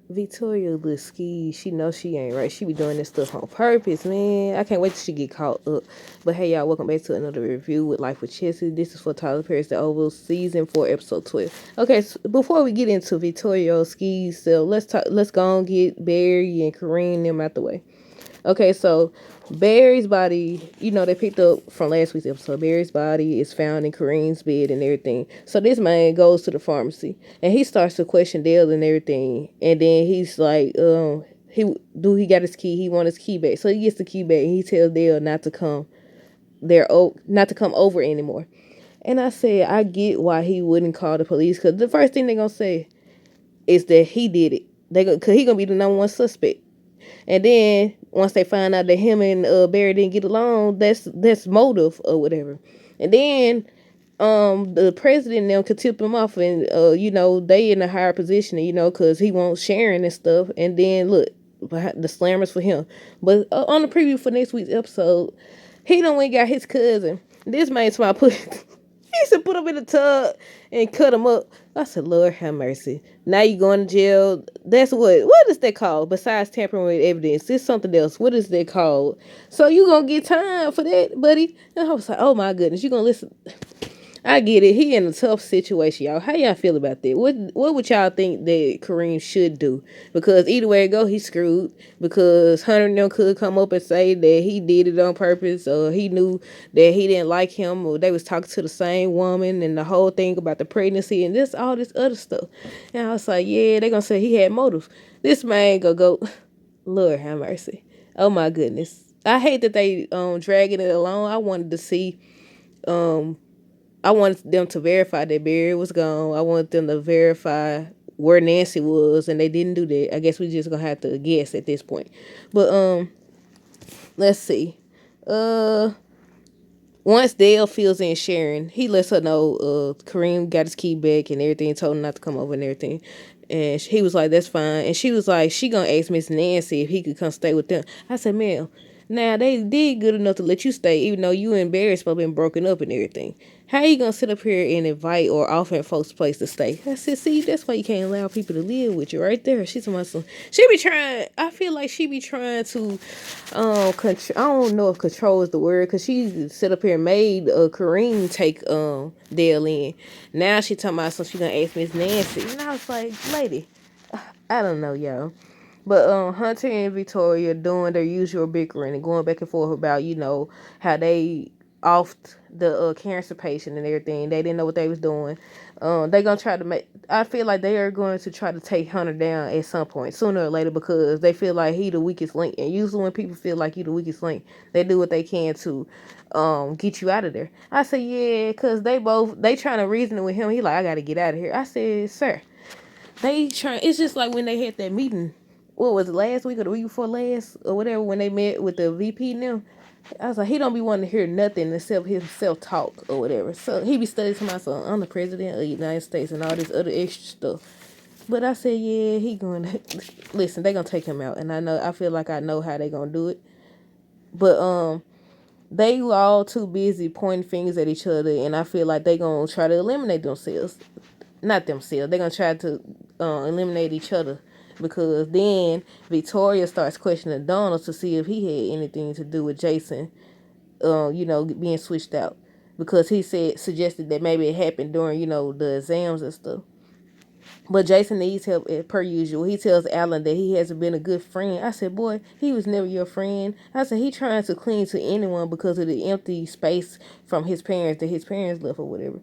Victoria little ski, she knows she ain't right. She be doing this stuff on purpose, man. I can't wait till she get caught up. But hey, y'all, welcome back to another review with Life with Chelsea. This is for Tyler Perry's The Oval, Season 4, Episode 12. Okay, so before we get into Victoria skis, so let's go and get Barry and Kareem them out the way. Okay, so Barry's body, they picked up from last week's episode. Barry's body is found in Kareem's bed and everything. So this man goes to the pharmacy and he starts to question Dale and everything. And then he's like, he got his key? He want his key back. So he gets the key back and he tells Dale not to come not to come over anymore. And I said, I get why he wouldn't call the police, because the first thing they're gonna say is that he did it. Cause he gonna be the number one suspect. And then once they find out that him and Barry didn't get along, that's motive or whatever. And then the president now could tip him off, and they in a higher position, because he wants sharing and stuff. And then look, the slammers for him. But on the preview for next week's episode, he done went and got his cousin. This man to my put. He said put him in the tub and cut him up. I said, Lord have mercy. Now you going to jail. That's what is that called? Besides tampering with evidence, it's something else. What is that called? So you gonna get time for that, buddy? And I was like, oh my goodness, you gonna listen? I get it. He in a tough situation, y'all. How y'all feel about that? What would y'all think that Kareem should do? Because either way it go, he's screwed. Because Hunter and them could come up and say that he did it on purpose, or he knew that he didn't like him, or they was talking to the same woman, and the whole thing about the pregnancy and all this other stuff. And I was like, yeah, they gonna say he had motive. This man gonna go, Lord have mercy. Oh my goodness. I hate that they dragging it along. I wanted them to verify that Barry was gone. I wanted them to verify where Nancy was, and they didn't do that. I guess we just gonna have to guess at this point. But let's see. Once Dale fills in Sharon, he lets her know Kareem got his key back and everything, told him not to come over and everything. And he was like, that's fine. And she was like, she gonna ask Miss Nancy if he could come stay with them. I said, ma'am, now they did good enough to let you stay, even though you and Barry supposed to been broken up and everything. How you gonna sit up here and invite or offer folks place to stay? I said, see, that's why you can't allow people to live with you right there. She's my son. She be trying, I feel like she be trying to, I don't know if control is the word, because she sit up here and made Kareem take Dale in. Now she talking about, so she gonna ask Miss Nancy. And I was like, lady, I don't know, y'all. But Hunter and Victoria doing their usual bickering and going back and forth about, how they offed the cancer patient and everything. They didn't know what they was doing. They gonna try to make. I feel like they are going to try to take Hunter down at some point, sooner or later, because they feel like he the weakest link. And usually when people feel like you the weakest link, they do what they can to get you out of there. I said, yeah, because they trying to reason with him. He like, I gotta get out of here. I said, sir, it's just like when they had that meeting. What was it, last week or the week before last or whatever, when they met with the VP now? I was like, he don't be wanting to hear nothing except himself talk or whatever. So he be studying to myself, I'm the president of the United States and all this other extra stuff. But I said, yeah, he going to listen. They gonna take him out, and I feel like I know how they gonna do it. But they were all too busy pointing fingers at each other, and I feel like they gonna try to eliminate themselves. Not themselves. They're gonna try to eliminate each other, because then Victoria starts questioning Donald to see if he had anything to do with Jason, being switched out, because he suggested that maybe it happened during, the exams and stuff. But Jason needs help per usual. He tells Alan that he hasn't been a good friend. I said, boy, he was never your friend. I said, he trying to cling to anyone because of the empty space from his parents that his parents left or whatever.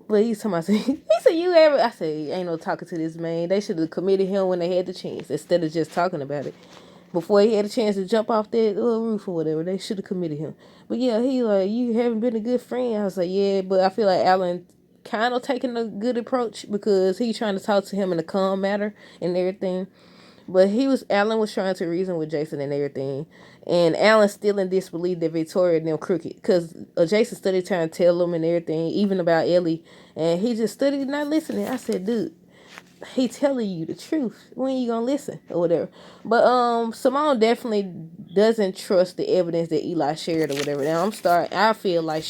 But he's talking about, he said, you ever? I said, ain't no talking to this man. They should have committed him when they had the chance, instead of just talking about it. Before he had a chance to jump off that roof or whatever, they should have committed him. But yeah, he like, you haven't been a good friend. I was like, yeah, but I feel like Alan kind of taking a good approach, because he trying to talk to him in a calm manner and everything. But Alan was trying to reason with Jason and everything. And Alan's still in disbelief that Victoria and them crooked. Because Jason studied trying to tell him and everything, even about Ellie. And he just studied not listening. I said, dude, he telling you the truth. When you gonna listen or whatever? But Simone definitely doesn't trust the evidence that Eli shared or whatever. Now I feel like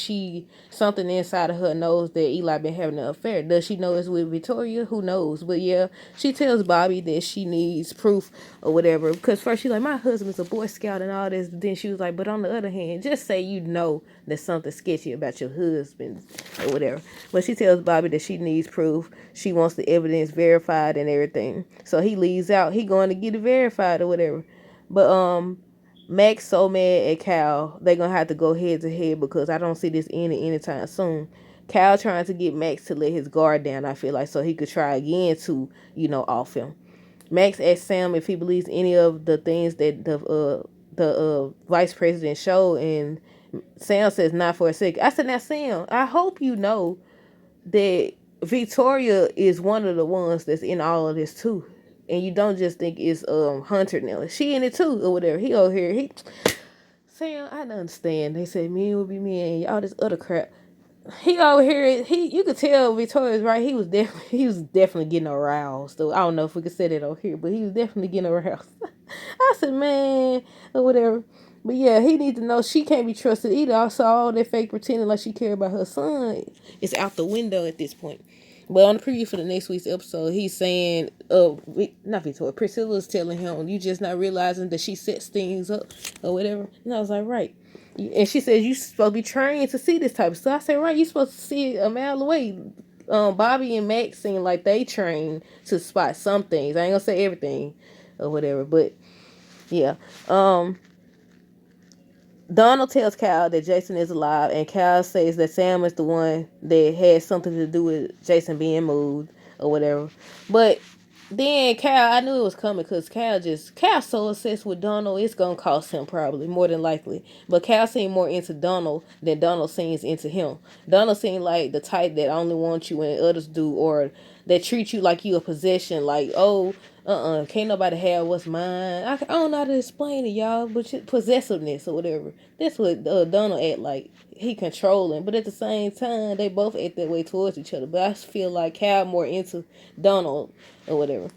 something inside of her knows that Eli been having an affair. Does she know it's with Victoria? Who knows? But yeah, she tells Bobby that she needs proof or whatever. Because first she's like, my husband's a Boy Scout and all this. Then she was like, but on the other hand, just say you know there's something sketchy about your husband or whatever. But she tells Bobby that she needs proof. She wants the evidence verified and everything. So he leaves out. He going to get it verified or whatever. But Max so mad at Cal, they gonna have to go head to head because I don't see this ending anytime soon. Cal trying to get Max to let his guard down, I feel like, so he could try again to, off him. Max asked Sam if he believes any of the things that the vice president showed, and Sam says not for a second. I said, now Sam, I hope you know that Victoria is one of the ones that's in all of this too. And you don't just think it's Hunter now. She in it too or whatever. He over here. Sam, I don't understand. They said me will be me and all this other crap. He over here. You could tell Victoria's right. He was definitely getting aroused. So I don't know if we could say that over here, but he was definitely getting aroused. I said, man, or whatever. But yeah, he needs to know she can't be trusted either. I saw all that fake pretending like she cared about her son. It's out the window at this point. But on the preview for the next week's episode, he's saying, not Victoria, Priscilla's telling him, you just not realizing that she sets things up or whatever. And I was like, right. And she says, you supposed to be trained to see this type of stuff. I said, right, you supposed to see it a mile away. Bobby and Max seem like they train to spot some things. I ain't gonna say everything or whatever, but yeah. Donald tells Cal that Jason is alive, and Cal says that Sam is the one that had something to do with Jason being moved or whatever. But then Cal, I knew it was coming because Cal's so obsessed with Donald, it's gonna cost him probably more than likely. But Cal seemed more into Donald than Donald seems into him. Donald seemed like the type that only wants you when others do, or that treat you like you a possession. Like, oh, can't nobody have what's mine. I don't know how to explain it, y'all, but possessiveness or whatever. That's what Donald act like. He controlling, but at the same time, they both act that way towards each other. But I feel like Cal more into Donald or whatever.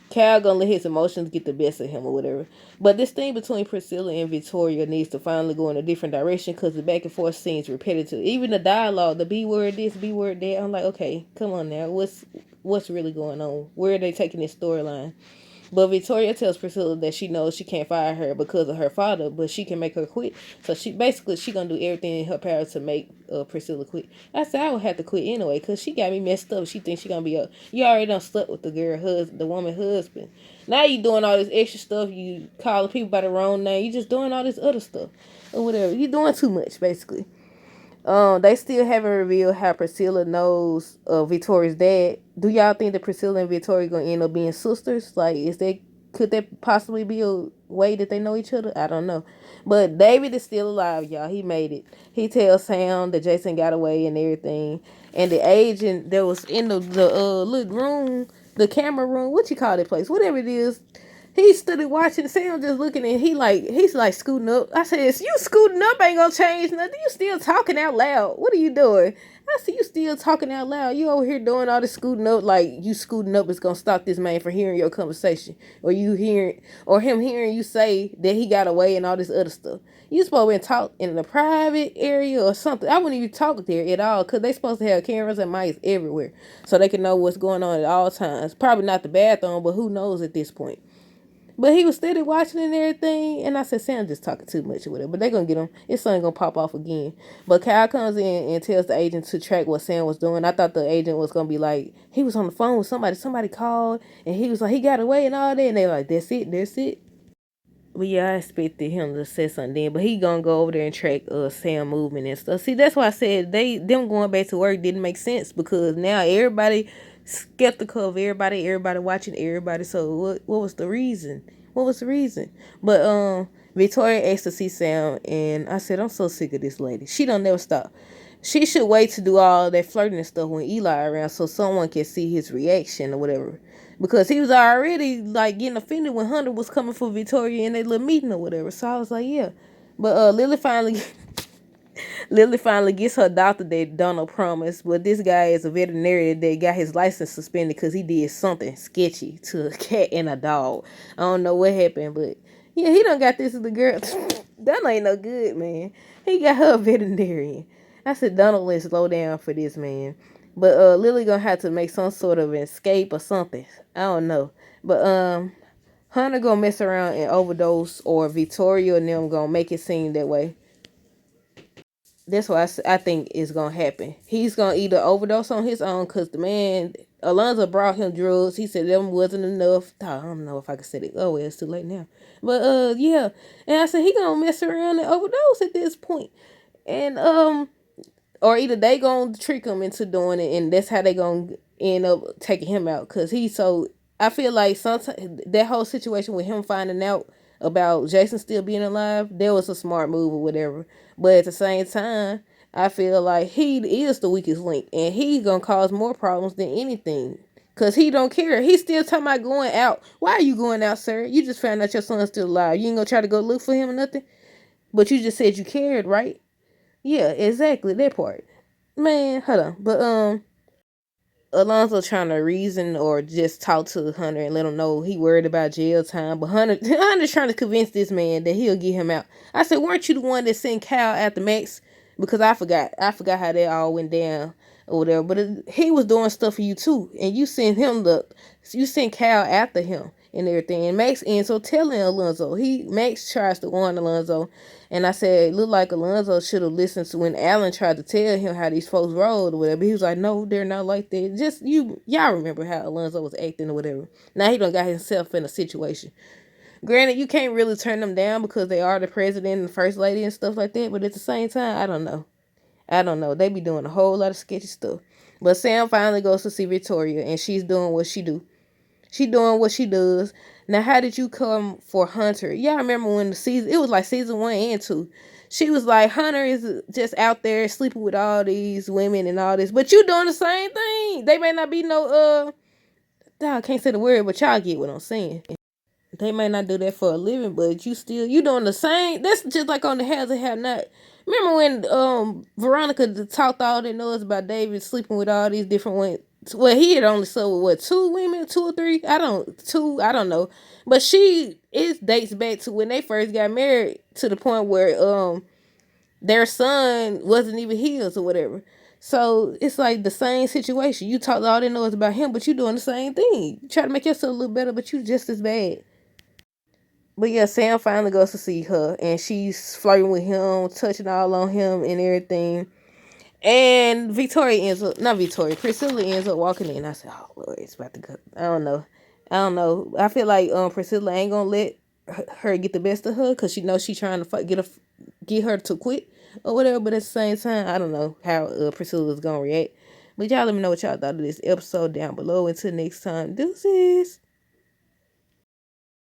Cal gonna let his emotions get the best of him or whatever. But this thing between Priscilla and Victoria needs to finally go in a different direction because the back and forth seems repetitive. Even the dialogue, the B word this, B word that. I'm like, okay, come on now. What's really going on? Where are they taking this storyline? But Victoria tells Priscilla that she knows she can't fire her because of her father, but she can make her quit. So she gonna do everything in her power to make Priscilla quit. I said I would have to quit anyway because she got me messed up. She thinks she gonna be you already done slept with the woman husband. Now you doing all this extra stuff. You calling people by the wrong name. You just doing all this other stuff or whatever. You doing too much basically. They still haven't revealed how Priscilla knows Victoria's dad. Do y'all think that Priscilla and Victoria gonna end up being sisters? Like, could that possibly be a way that they know each other? I don't know. But David is still alive, y'all. He made it. He tells Sam that Jason got away and everything. And the agent that was in the little room, the camera room, what you call that place? Whatever it is. He stood and watching Sam just looking and he's like scooting up. I said, you scooting up ain't gonna change nothing. You still talking out loud. What are you doing? I said, you still talking out loud. You over here doing all this scooting up like you scooting up is gonna stop this man from hearing your conversation. Or him hearing you say that he got away and all this other stuff. You supposed to talk in a private area or something. I wouldn't even talk there at all because they supposed to have cameras and mics everywhere so they can know what's going on at all times. Probably not the bathroom, but who knows at this point. But he was steady watching and everything. And I said, Sam just talking too much or whatever. But they're going to get him. His son going to pop off again. But Kyle comes in and tells the agent to track what Sam was doing. I thought the agent was going to be like, he was on the phone with somebody. Somebody called. And he was like, he got away and all that. And they like, that's it. But yeah, I expected him to say something then. But he going to go over there and track Sam movement and stuff. See, that's why I said them going back to work didn't make sense. Because now everybody skeptical of everybody watching everybody. So what was the reason? But Victoria asked to see Sam, and I said, I'm so sick of this lady. She don't never stop. She should wait to do all that flirting and stuff when Eli around so someone can see his reaction or whatever. Because he was already like getting offended when Hunter was coming for Victoria in that little meeting or whatever. So I was like, yeah. But Lily finally Lily finally gets her doctor that Donald promised, but this guy is a veterinarian that got his license suspended because he did something sketchy to a cat and a dog. I don't know what happened, but yeah, he done got this to the girl. Donald ain't no good, man. He got her a veterinarian. I said, Donald, let's slow down for this, man. But Lily gonna have to make some sort of escape or something. I don't know. But Hunter gonna mess around and overdose, or Victoria and them gonna make it seem that way. That's what I think is gonna happen. He's gonna either overdose on his own because the man Alonzo brought him drugs. He said them wasn't enough. I don't know if I can say it. Oh well, it's too late now. But yeah. And I said he gonna mess around and overdose at this point. And or either they gonna trick him into doing it, and that's how they gonna end up taking him out. Cause he's so. I feel like sometimes that whole situation with him finding out about Jason still being alive, that was a smart move or whatever. But at the same time, I feel like he is the weakest link, and he's gonna cause more problems than anything. Cause he don't care. He's still talking about going out. Why are you going out, sir? You just found out your son's still alive. You ain't gonna try to go look for him or nothing. But you just said you cared, right? Yeah, exactly that part. Man, hold on. But Alonzo trying to reason or just talk to Hunter and let him know he worried about jail time. But Hunter's trying to convince this man that he'll get him out. I said, weren't you the one that sent Cal after Max? Because I forgot. I forgot how that all went down or whatever. But he was doing stuff for you too. And you sent Cal after him and everything. And Max ends up telling Alonzo. Max tries to warn Alonzo. And I said, it looked like Alonzo should have listened to when Alan tried to tell him how these folks rolled or whatever. He was like, no, they're not like that. Just y'all remember how Alonzo was acting or whatever. Now he done got himself in a situation. Granted, you can't really turn them down because they are the president and the first lady and stuff like that. But at the same time, I don't know. I don't know. They be doing a whole lot of sketchy stuff. But Sam finally goes to see Victoria, and she's doing what she do. She doing what she does. Now, how did you come for Hunter? Yeah, I remember when it was like season 1 and 2. She was like, Hunter is just out there sleeping with all these women and all this. But you doing the same thing. They may not be no, I can't say the word, but y'all get what I'm saying. They may not do that for a living, but you doing the same. That's just like on the Has and Have Not. Remember when Veronica talked all that noise about David sleeping with all these different women? Well, he had only slept with what, 2 women, 2 or 3? I don't know. But it dates back to when they first got married to the point where their son wasn't even his or whatever. So it's like the same situation. You talked all that noise about him, but you doing the same thing. You try to make yourself a little better, but you just as bad. But yeah, Sam finally goes to see her, and she's flirting with him, touching all on him and everything. And Priscilla ends up walking in. I said, oh, Lord, it's about to go. I don't know. I feel like Priscilla ain't going to let her get the best of her because she knows she's trying to get her to quit or whatever. But at the same time, I don't know how Priscilla's going to react. But y'all let me know what y'all thought of this episode down below. Until next time, deuces.